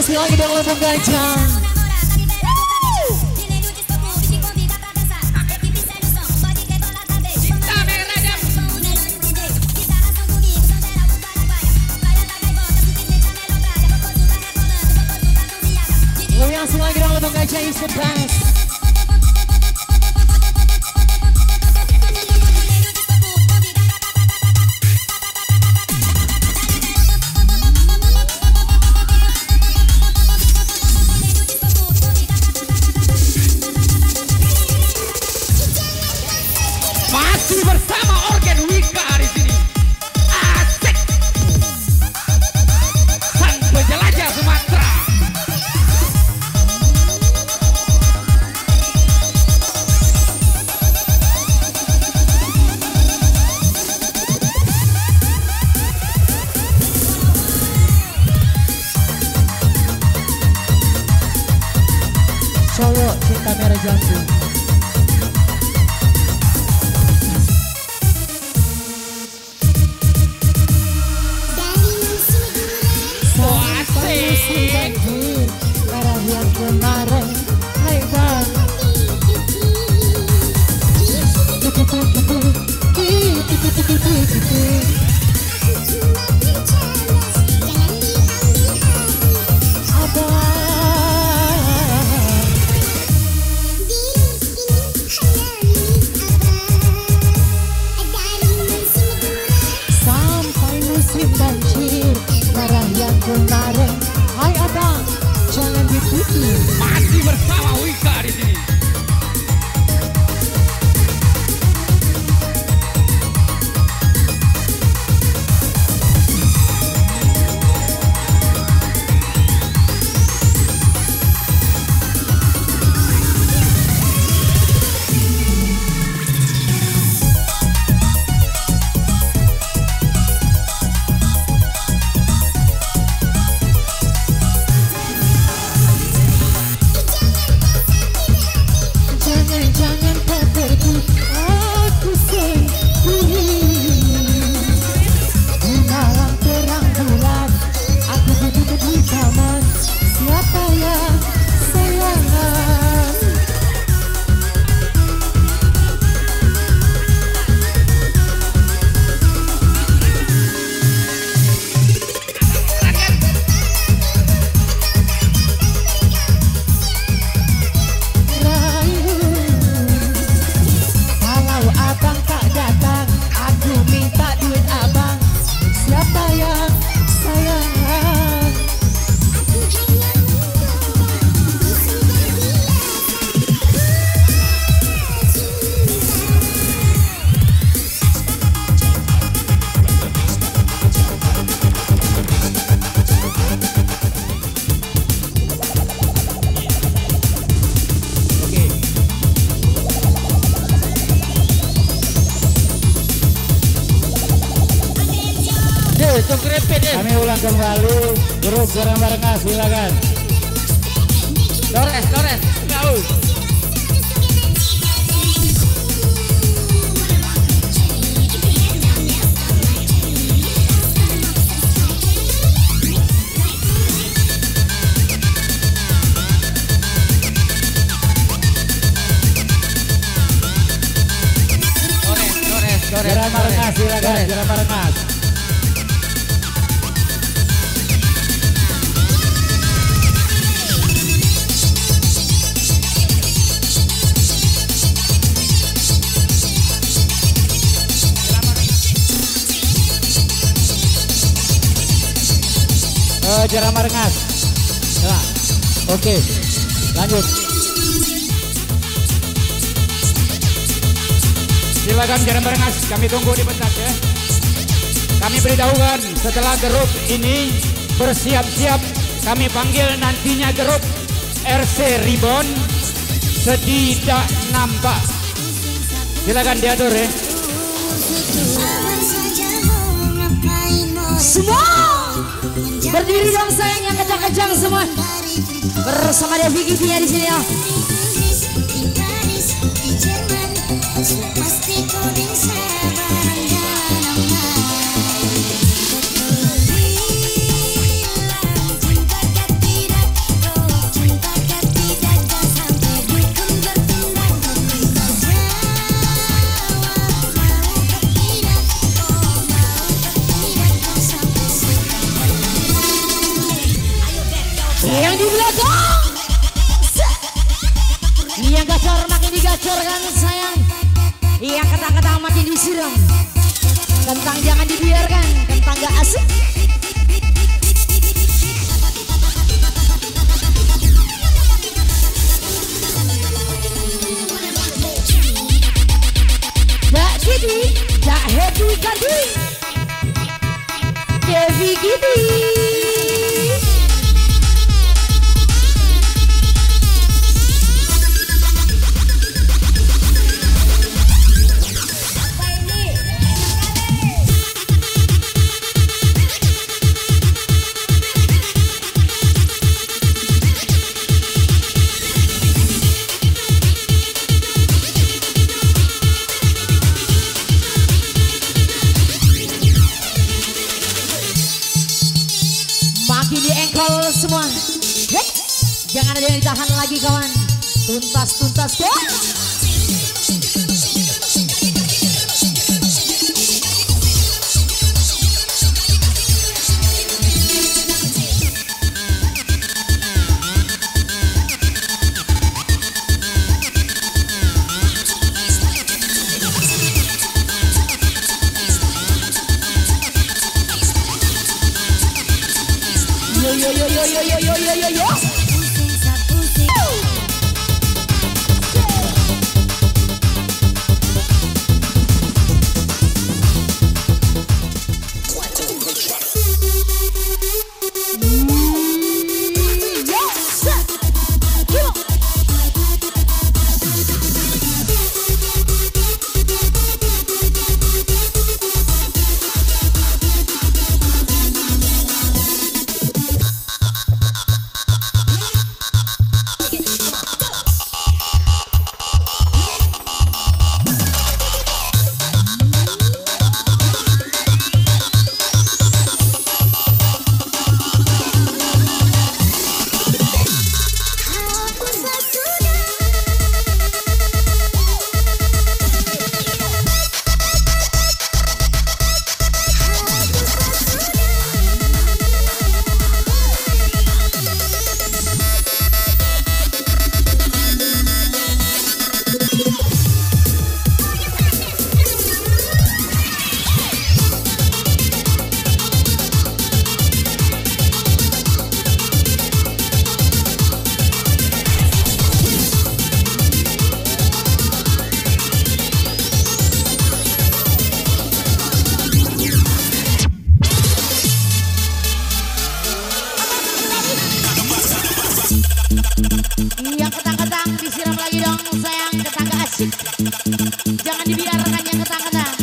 Masih lagi dengan Lembong Gajah. Masih lagi dengan Lembong Gajah is the best. Bersama organ Wika di sini. Asik. Sang penjelajah Sumatera. Cowok cinta merah jambu. Darah yang kemarin lebar. untuk repeat. Kami ulang kembali. Grup Jarang Barengas, silakan. Dores, kau. Jarang Barengas, silakan. Jarang Barengas. Jarang Barengas. Nah, oke, lanjut. Silakan Jarang Barengas, kami tunggu di pentas ya. Kami beritahukan setelah grup ini bersiap-siap, kami panggil nantinya grup RC Ribon Setidak Nampak. Silakan diatur ya. Semua berdiri dong sayang yang kejang-kejang semua. Bersama Devi Givinya di sini ya. Yang di belakang, yang gacor makin digacor kan sayang, yang ketang-ketang makin disiram. Kentang jangan dibiarkan, kentang gak asik. Gak gini, gak happy kali. Devi gini. Makin diengkol semua. Hei, jangan ada yang ditahan lagi kawan. Tuntas kawan. Yo. Yang ketang-ketang disiram lagi dong sayang, ketang gak asik. Jangan dibiarkan yang ketang-ketang.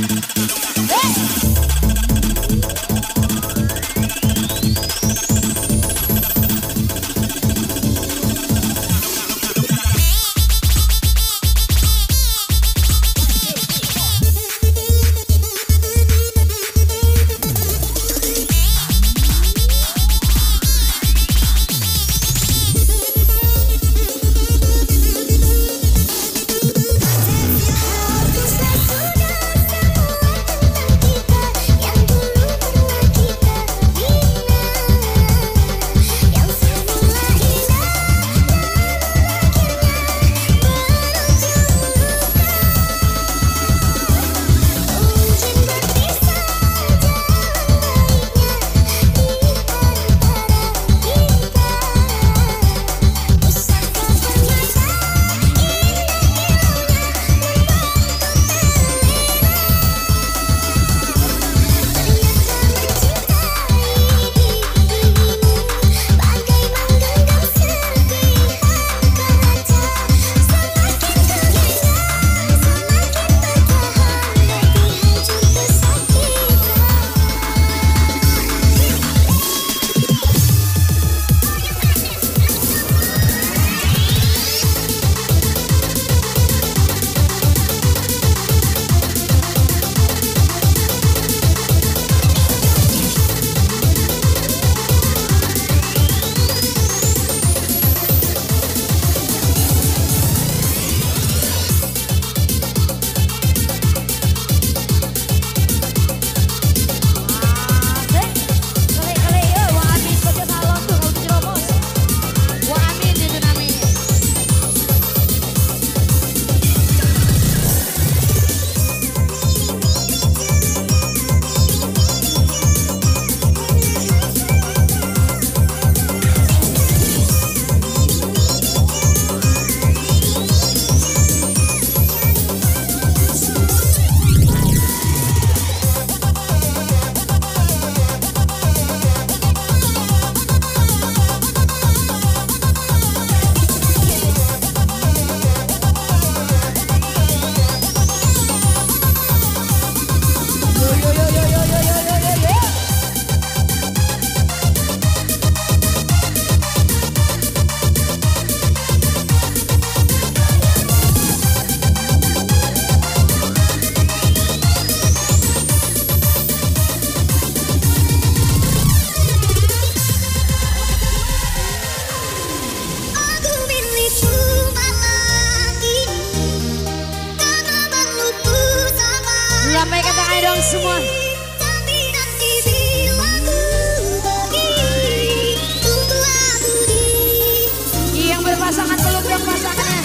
goyang semua. Yang berpasangan peluk dong pasangannya.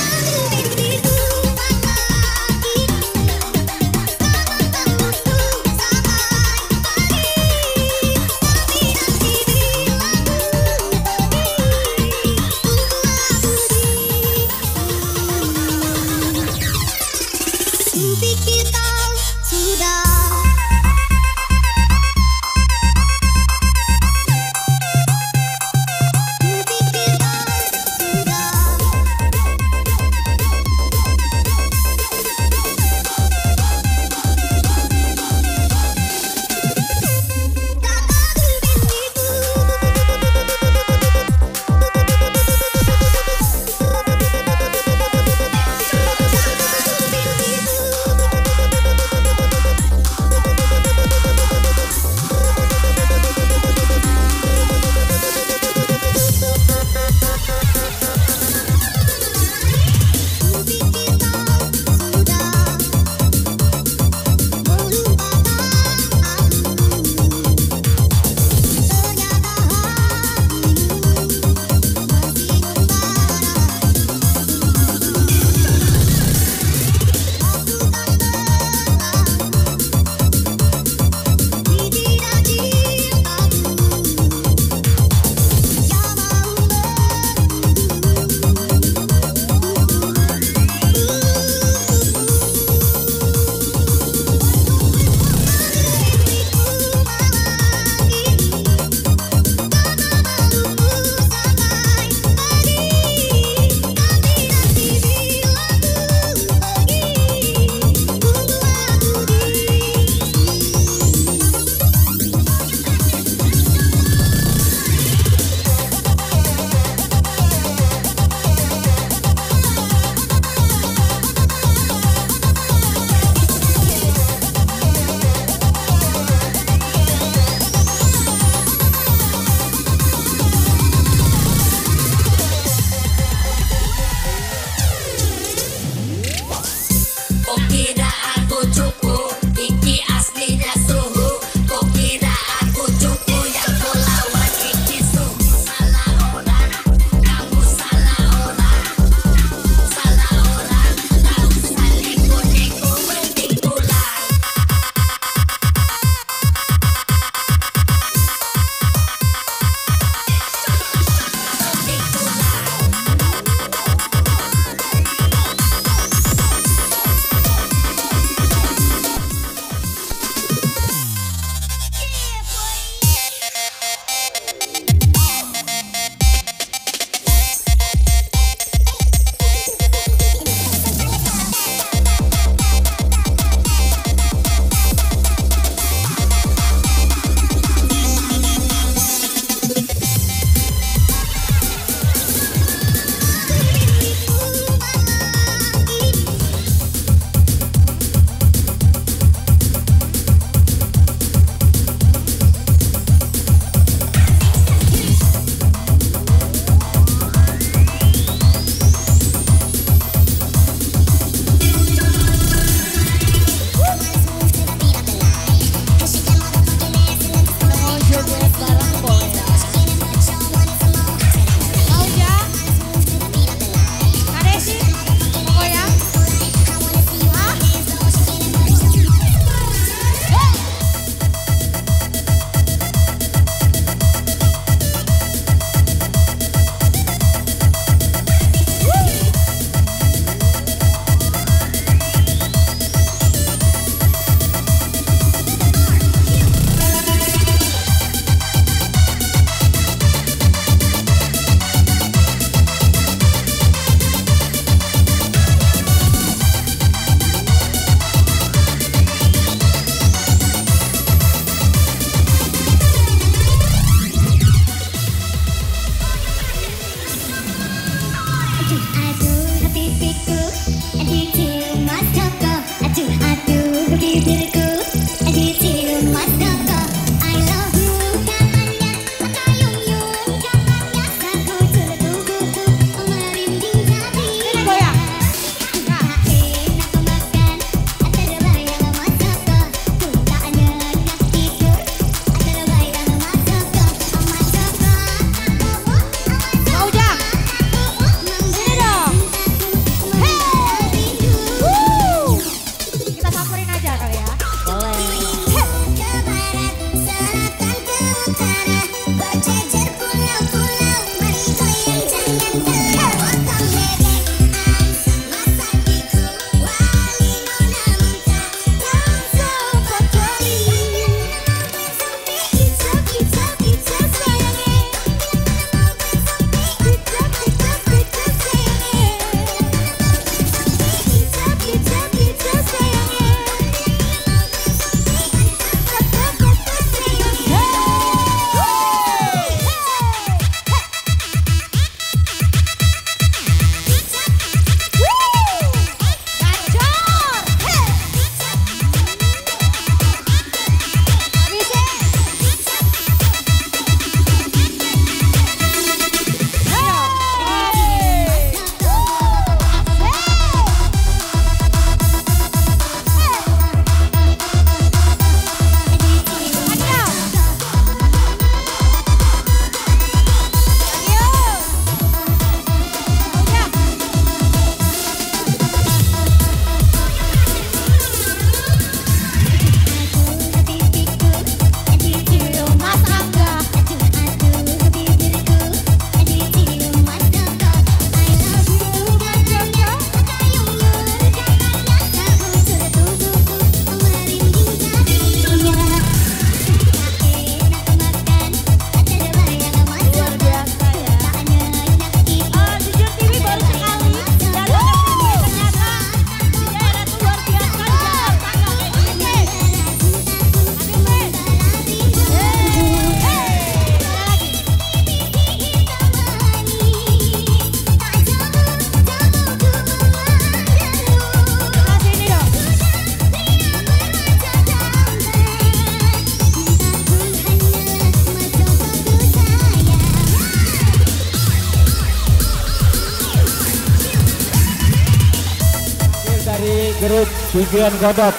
dari grup Tujuan Godop.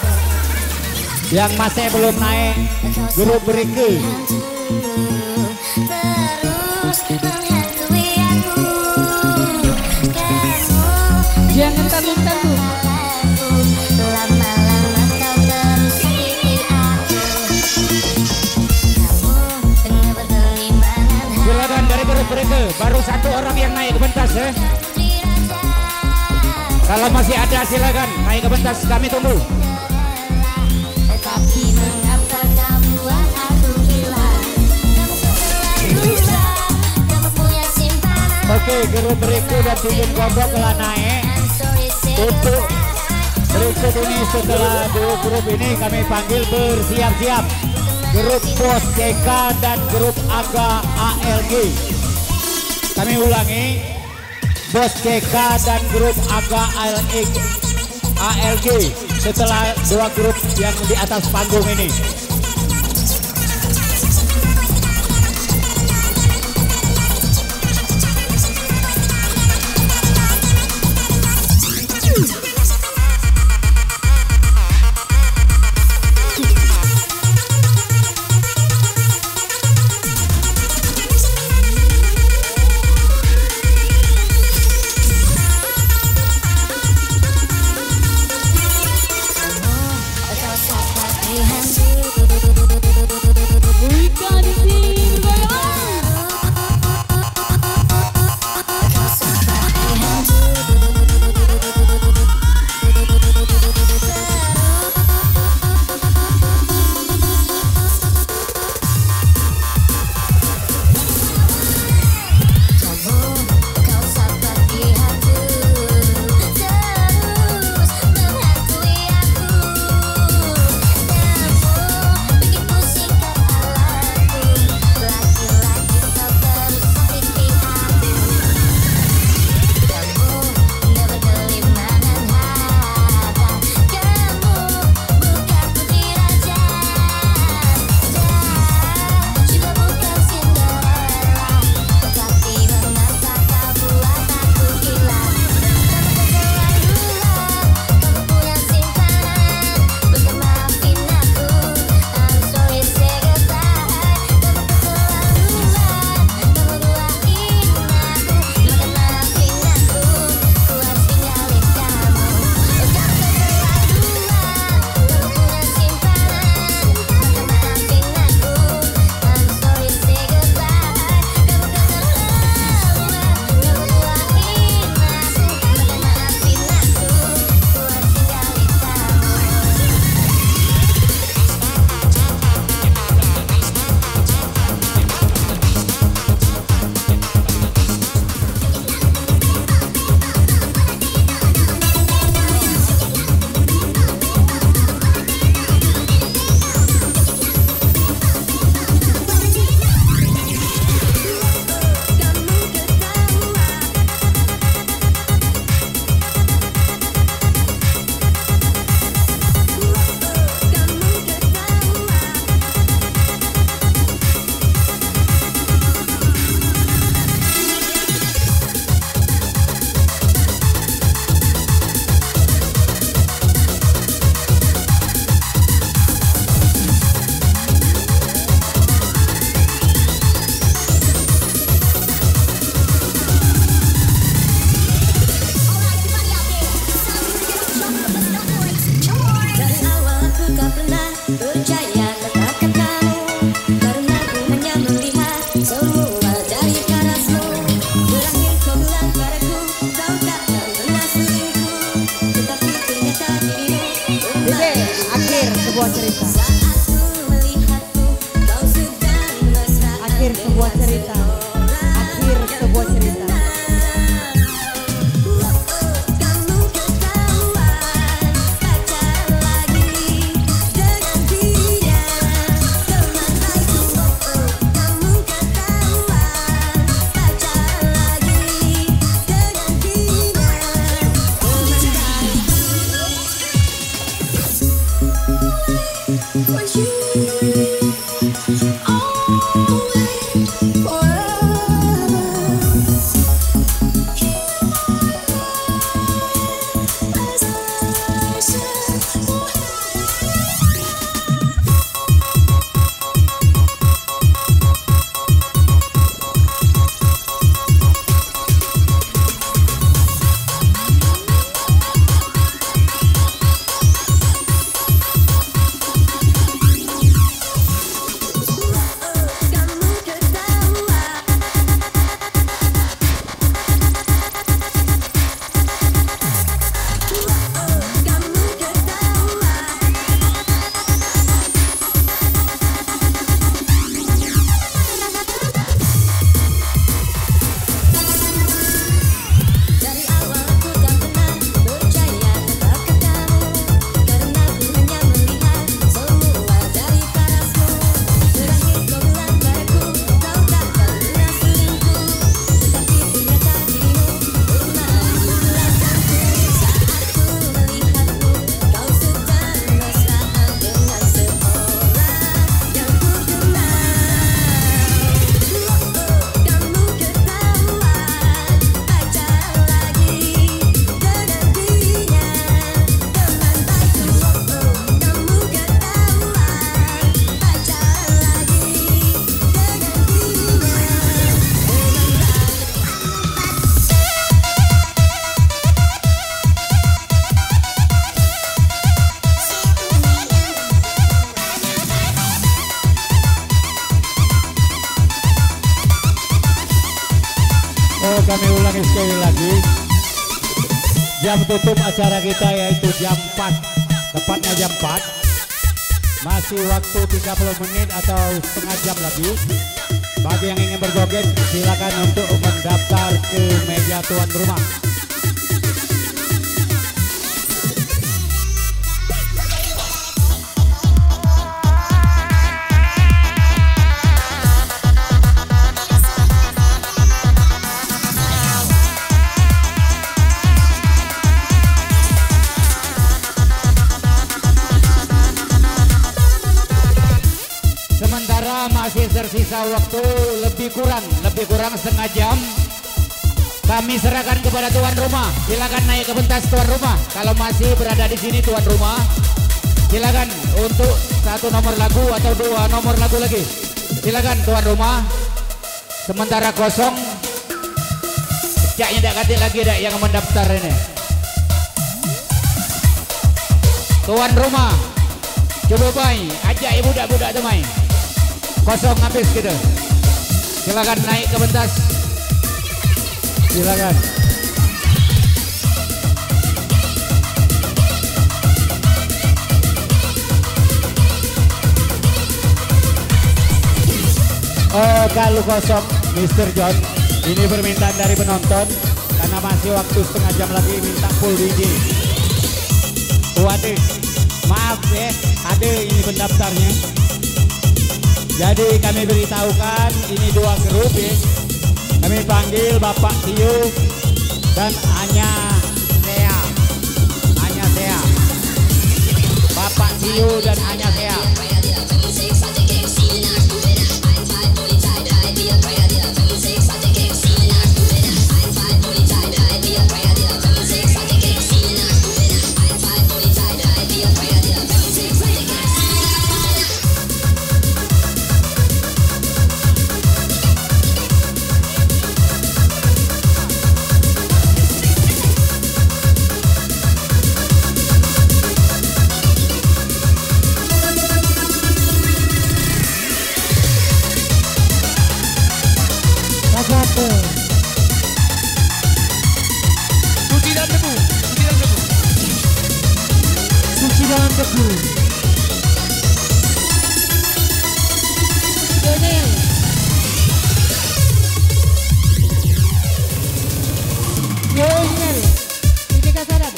Yang masih belum naik grup Berike. Jangan tanggung-tanggung. Silakan dari grup Berike. Baru satu orang yang naik ke pentas ya. Kalau masih ada silakan naik ke pentas, kami tunggu. Tapi mengapa kamu buat aku hilang? Kamu punya simpanan. Oke, grup Berike dan Tujuan Godop telah naik. Untuk berikut ini setelah dua grup ini kami panggil bersiap-siap grup Bos CK dan grup Aga ALG. Kami ulangi, Bos CK dan grup Aga ALG setelah dua grup yang di atas panggung ini. sebuah cerita. Akhir sebuah cerita. Akhir sebuah cerita. ulangi sekali lagi. Jam tutup acara kita yaitu jam 4. Tepatnya jam 4. Masih waktu 30 menit atau setengah jam lagi. Bagi yang ingin berjoget silakan untuk mendaftar ke meja tuan rumah. Masih tersisa waktu lebih kurang setengah jam. Kami serahkan kepada tuan rumah. Silakan naik ke pentas tuan rumah. Kalau masih berada di sini tuan rumah, silakan untuk 1 nomor lagu atau 2 nomor lagu lagi. Silakan tuan rumah. Sementara kosong, caknya tidak kati lagi dak yang mendaftar ini. Tuan rumah, coba baik, ajak ibu budak-budak tu main. Kosong habis gitu. Silakan naik ke pentas. Silakan. Kalau kosong Mr. John, ini permintaan dari penonton karena masih waktu setengah jam lagi minta full DJ. Waduh, maaf ya, ada ini pendaftarnya. Jadi kami beritahukan ini 2 grup ya. Kami panggil Bapak Tio dan Anya Sea. Bapak Tio dan Anya Sea. Suci dalam debu. Daniel. Daniel. Ini kasaran.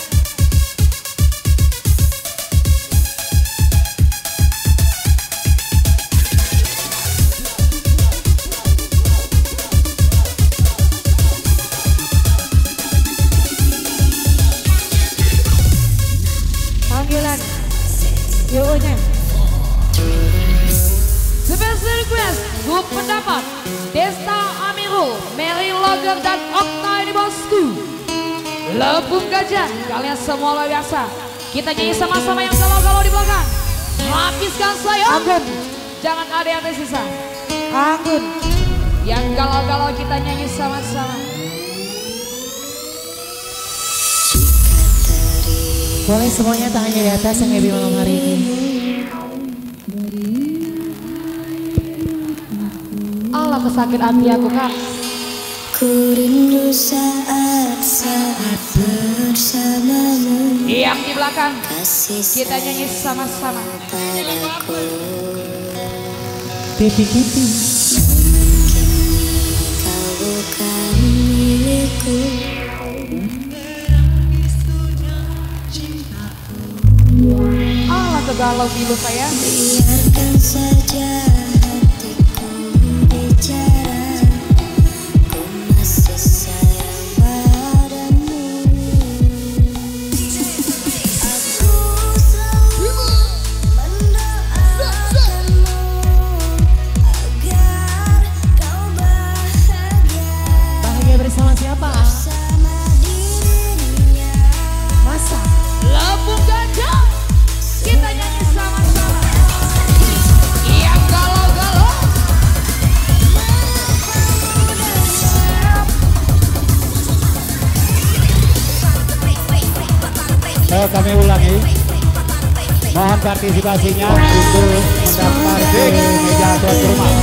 Panggilan Yonya. Special request grup pendapat Desta Amirul, Mary Loger dan Okta di bosku. Lepung Gajah, kalian semua luar biasa. Kita nyanyi sama-sama yang galau-galau di belakang. Habiskan saya. Anggun. Jangan ada yang tersisa. Anggun. Yang galau-galau kita nyanyi sama-sama. Boleh semuanya tangannya di atas yang happy malam hari ini. Allah kesakit hati aku kak. Ku rindu saat-saat bersamamu. Yang di belakang Kasih kita nyanyi sama-sama. padaku. Pipi pipi. Kau bukan milikku. Allah kegalau pilu saya. Biarkan saja hatiku bicara. Ku masih sayang padamu. Aku selalu mendoakanmu agar kau bahagia. Bahagia bersama siapa? Sama dirinya. Masa? Lepung Gajah, kita nyanyi sama-sama. Yang galau-galau. Kami ulangi. Mohon partisipasinya untuk mendaftar ke meja tuan rumah.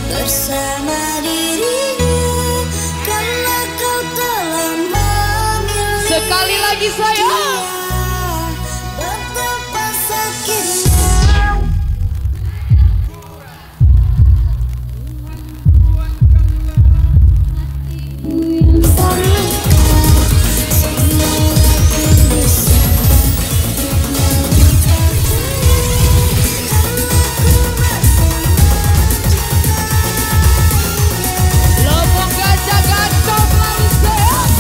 Bersama dirinya karena kau lagi sayang. Betapa sakitnya. Lubuk Gajah gantong lagi sayang.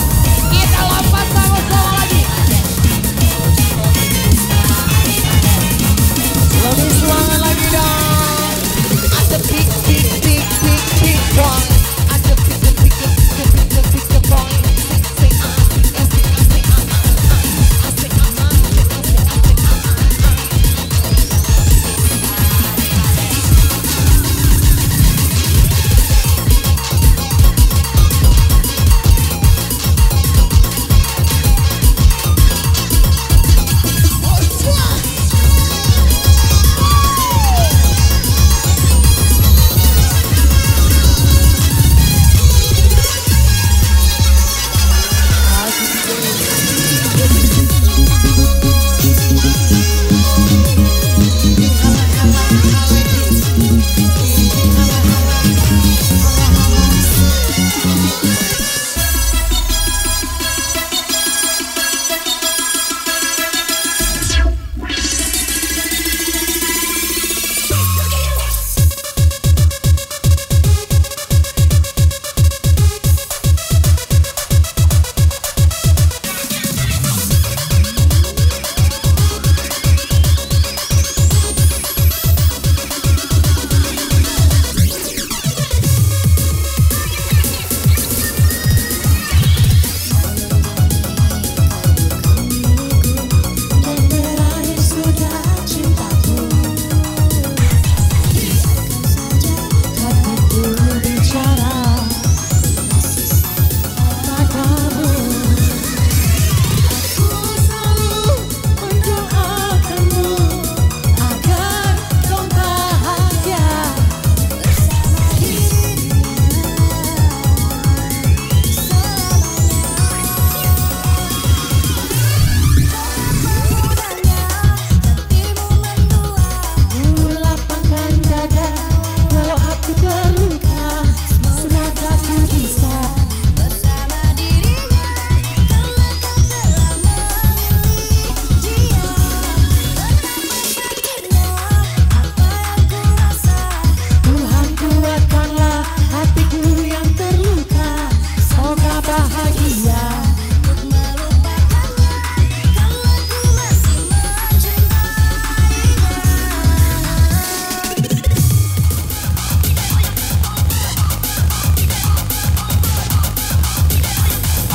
Kita lompat sama-sama lagi. Lebih semangat lagi dong. Ada big boy. Ada big boy.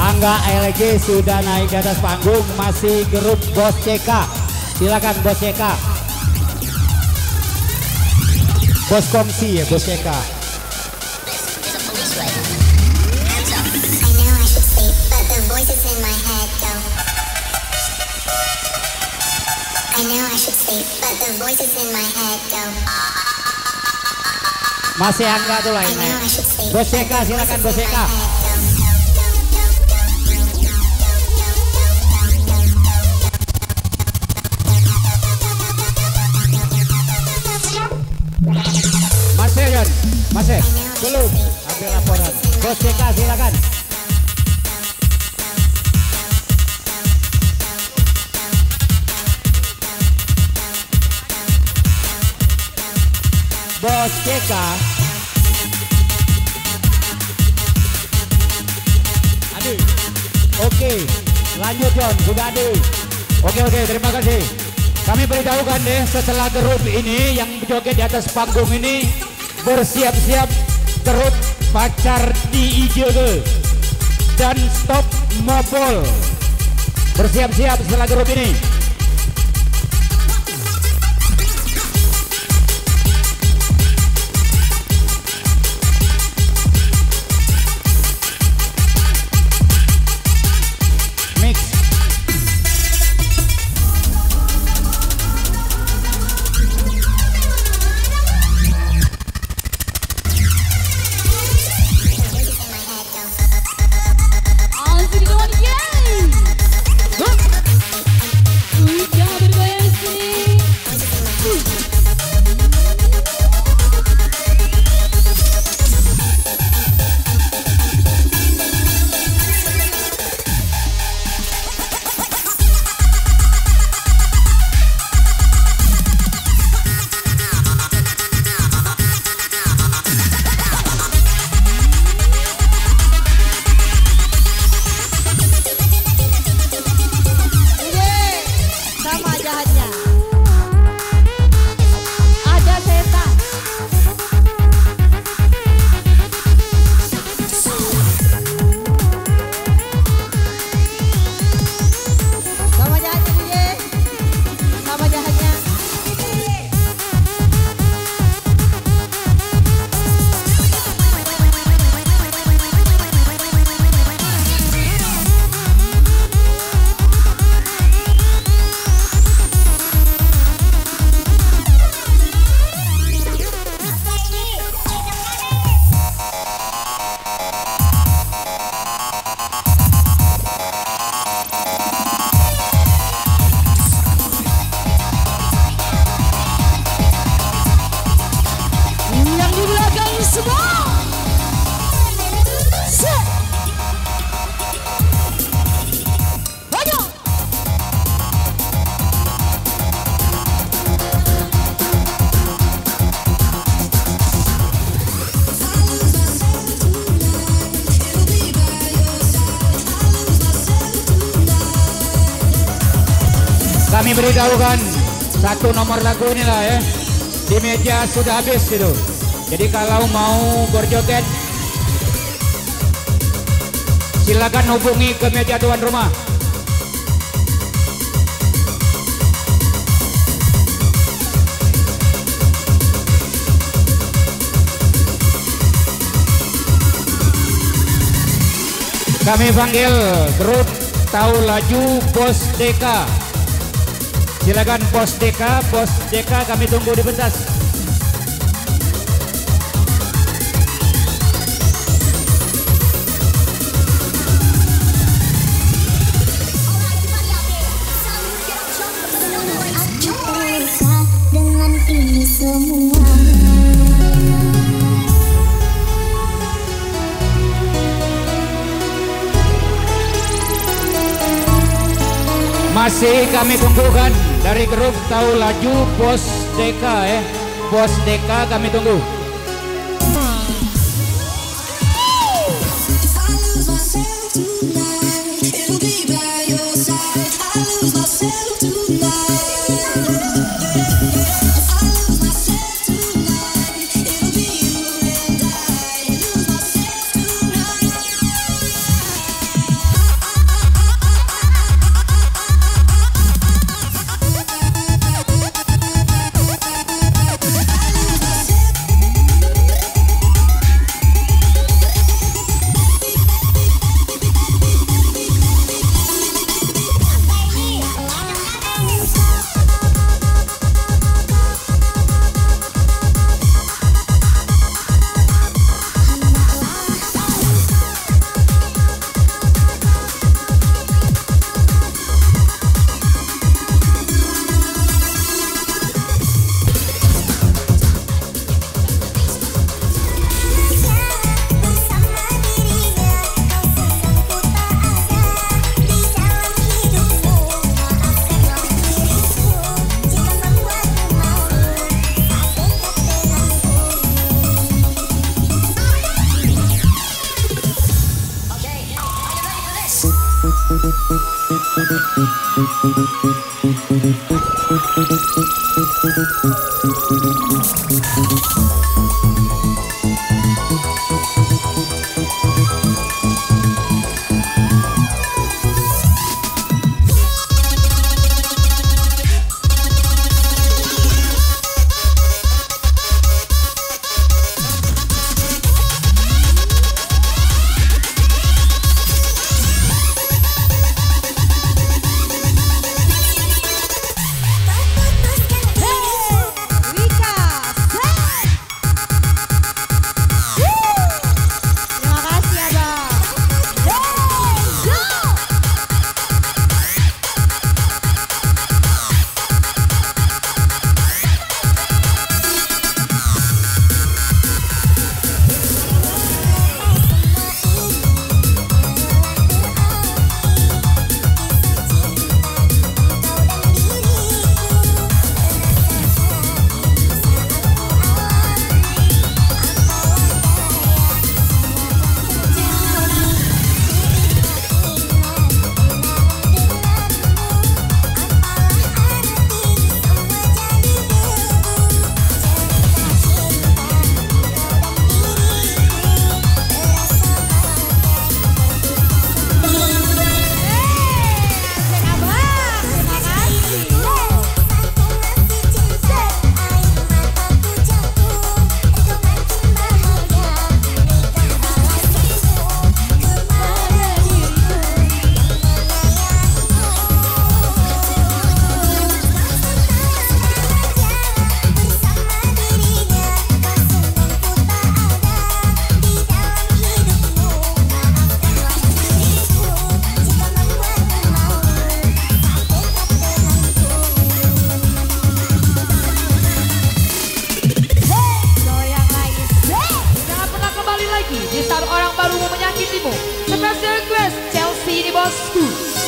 Angga LG sudah naik ke atas panggung, masih grup Bos CK. Silakan Bos CK. Bos Kongsi ya, Bos CK. Masih Angga tuh lainnya. Bos CK, silakan Bos CK. Masih belum ambil laporan. Bos CK silakan. Bos CK. Aduh. Oke, lanjut John, sudah aduh. Oke, terima kasih. Kami beritahukan deh, setelah grup ini yang joget di atas panggung ini bersiap-siap terus pacar di IJG dan stop mobile. Bersiap-siap setelah grup ini. Mix. Huh? Kami beritahukan satu nomor lagu inilah ya. Di meja sudah habis itu. Jadi kalau mau berjoget silakan hubungi ke meja tuan rumah. Kami panggil grup Tahu Laju Bos Deka. Silakan Bos Deka kami tunggu di pentas. Dengan ini semua. Masih kami tunggukan dari grup Tahu Laju Bos Deka ya. Bos Deka kami tunggu.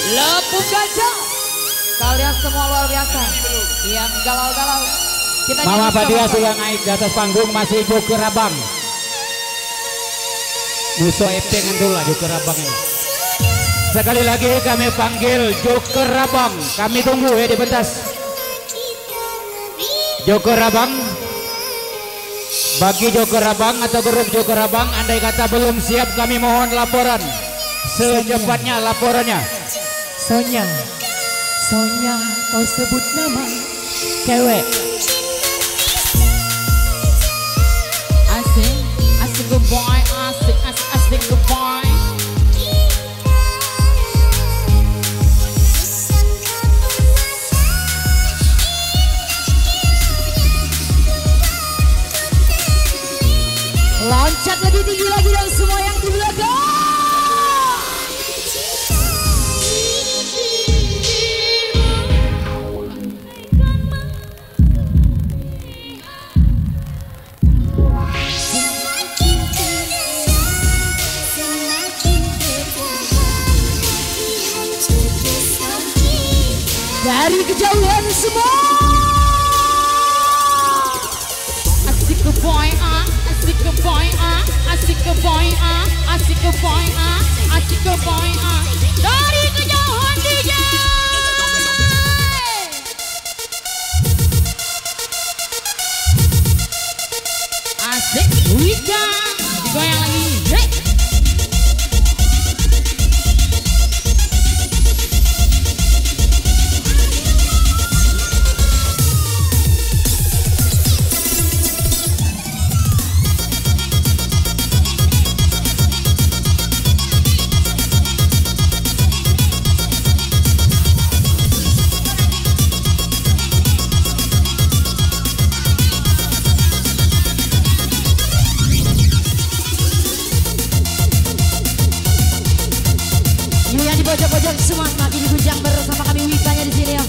Lepung Gajah. Kalian semua luar biasa. Yang galau-galau. Mama Fadia sudah naik di atas panggung, masih Joker Abang. Musuh Epeng dulu lah Joker Abang ini. Sekali lagi kami panggil Joker Rabang. Kami tunggu ya di pentas. Joker Rabang. Bagi Joker Rabang atau grup Joker Rabang, andai kata belum siap, kami mohon laporan. Secepatnya laporannya. Sonya, Sonya, kau sebut nama cewek. Asik, asik good boy, asik, asik, asik good boy. Loncat lebih tinggi lagi dan semua yang di belakang. Dari kejauhan semua. Asik good boy, asik good boy, asik good boy, asik good boy, asik good boy. Dari kejauhan DJ. Asik, Wika, digoyang lagi. Hey. Pojok-pojok semua makin diguncang bersama kami Wikanya di sini ya.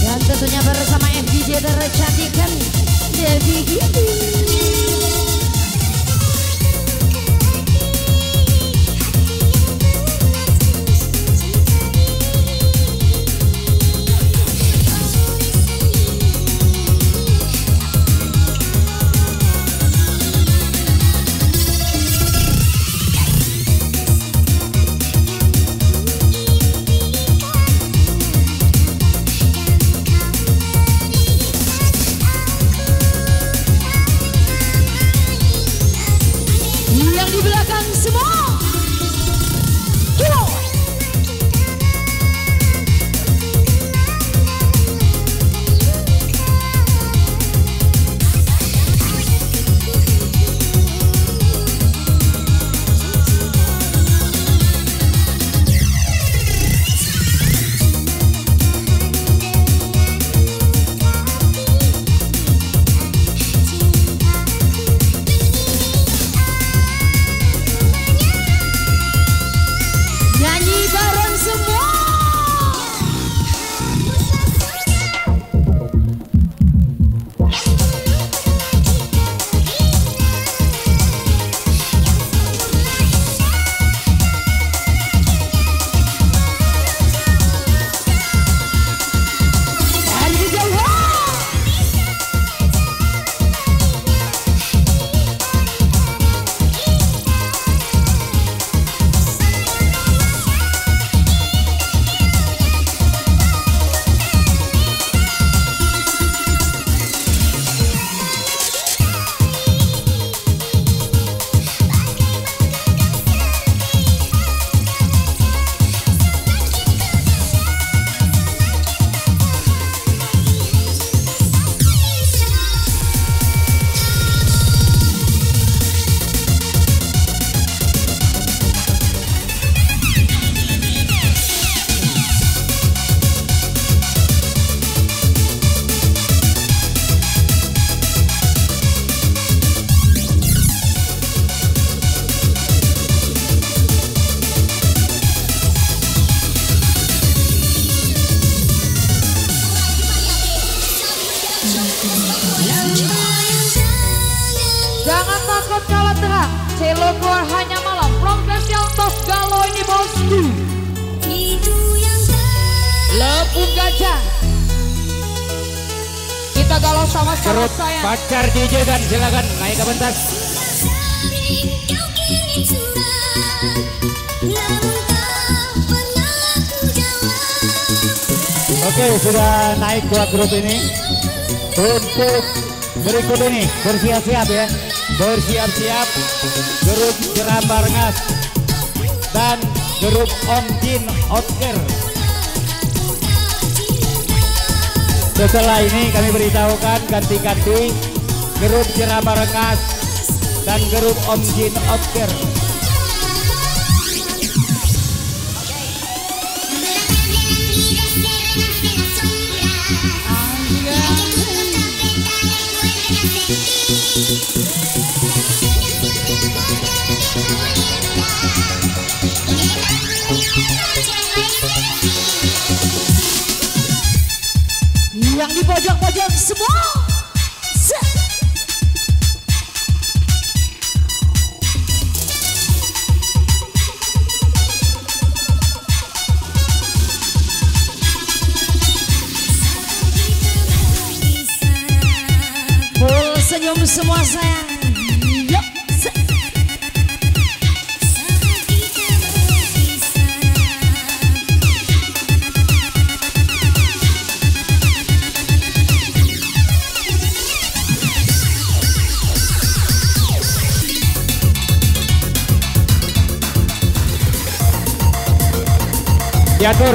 Dan tentunya bersama FDJ tercantik kan Devi gitu. Jangan takut kalah terang, Celo keluar hanya malam. Progres yang top galau ini bosku. Lepung Gajah. Kita galau sama-sama sayang. Pacar DJ dan silakan naik ke pentas. Kau kirim surat Oke, sudah naik dua grup ini. Untuk berikut ini bersiap-siap ya. Bersiap-siap grup Jeram Barengas dan grup Om Jin Oscar. Setelah ini kami beritahukan ganti-ganti grup Jeram Barengas dan grup Om Jin Oscar. Yang di pojok-pojok semua. Full senyum semua sayang. Yuk.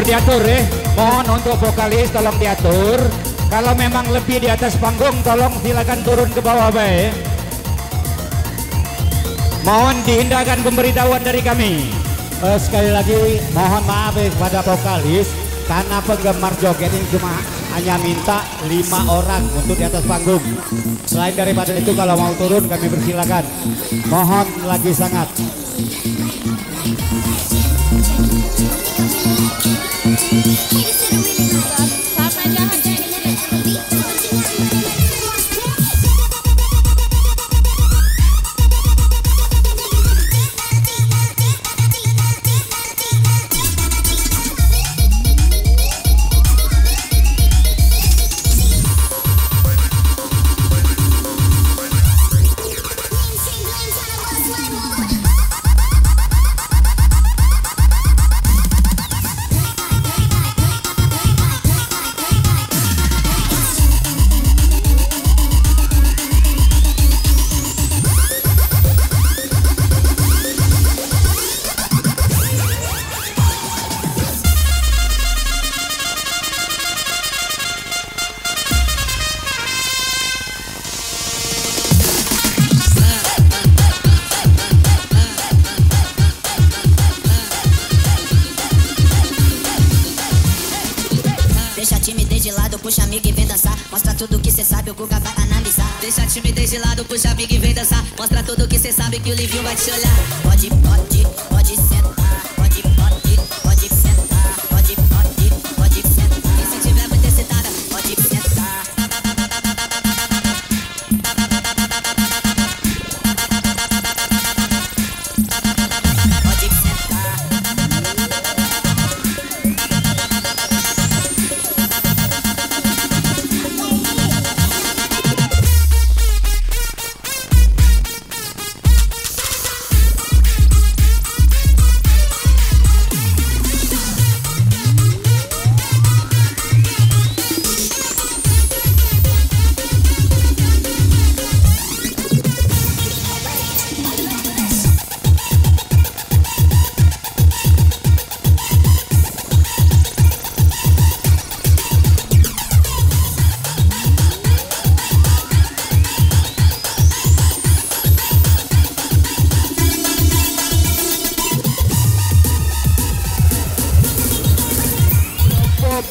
Diatur mohon untuk vokalis tolong diatur. Kalau memang lebih di atas panggung tolong silakan turun ke bawah baik. Mohon dihindarkan pemberitahuan dari kami. Sekali lagi mohon maaf kepada vokalis karena penggemar joget ini cuma hanya minta 5 orang untuk di atas panggung. Selain daripada itu kalau mau turun kami persilakan. Mohon lagi sangat. Deixa a timidez de lado, puxa amiga e vem dançar. Mostra tudo que cê sabe, o Guga vai analisar. Deixa a timidez de lado, puxa amiga e vem dançar. Mostra tudo que cê sabe, que o Livinho vai te olhar. Pode sentar. Pode sentar. Pode sentar. E se tiver muito excitada, pode sentar. Pode sentar.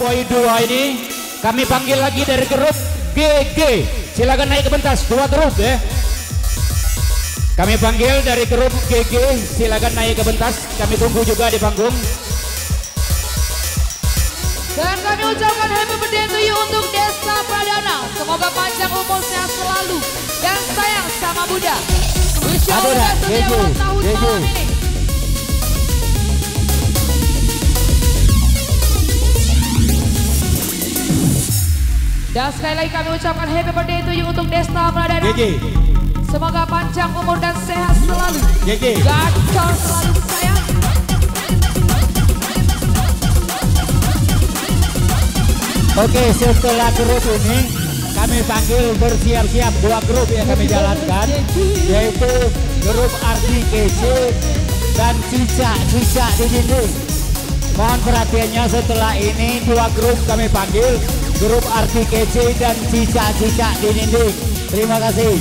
Boy 2 ini kami panggil lagi dari grup GG. Silakan naik ke pentas, 2 grup ya. Kami panggil dari grup GG, silakan naik ke pentas. Kami tunggu juga di panggung. Dan kami ucapkan happy birthday to you untuk Desta Pradana. Semoga panjang umur sehat selalu dan sayang sama Bunda. Wish you all the best untuk ulang tahun malam ini. Dan sekali lagi kami ucapkan happy birthday to you untuk Desta Pradana. Semoga panjang umur dan sehat selalu. Gacor selalu sayang. Oke, setelah grup ini kami panggil bersiap-siap dua grup yang kami jalankan, yaitu grup Ardi Kece dan Cica di dinding. Mohon perhatiannya, setelah ini dua grup kami panggil, grup Ardi Kece dan Cica di dinding. Terima kasih.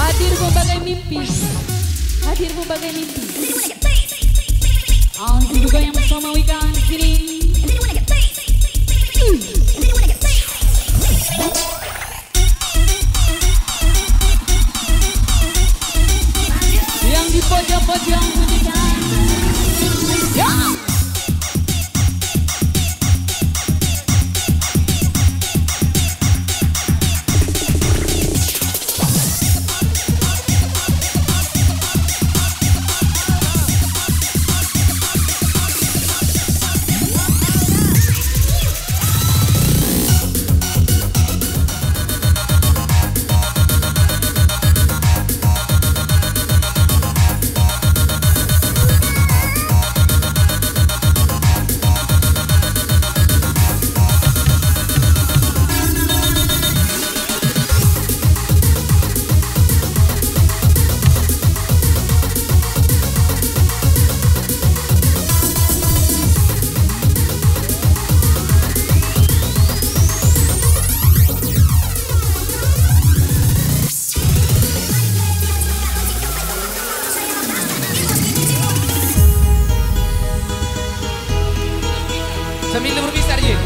Hadir berbagai mimpi, hadir berbagai mimpi. Juga yang bersama Wika di sini. Yang di pojok-pojok bunyikan. Ya. Sambil berpisah aja.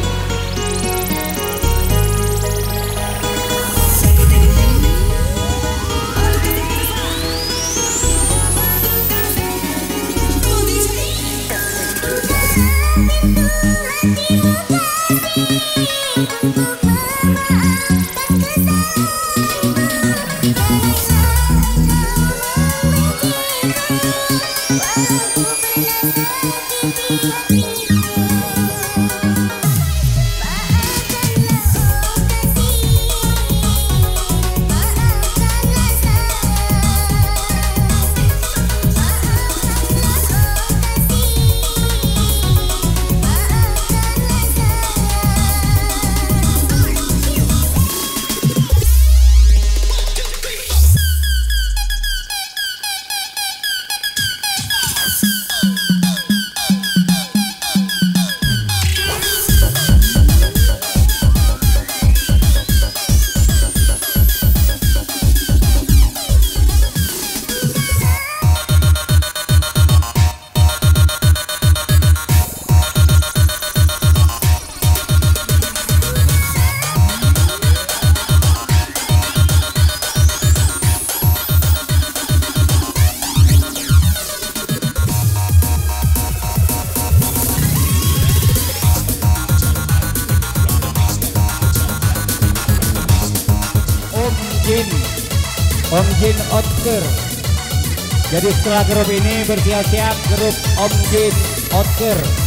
Om Jin Otker. Jadi setelah grup ini bersiap-siap grup Om Jin Otker.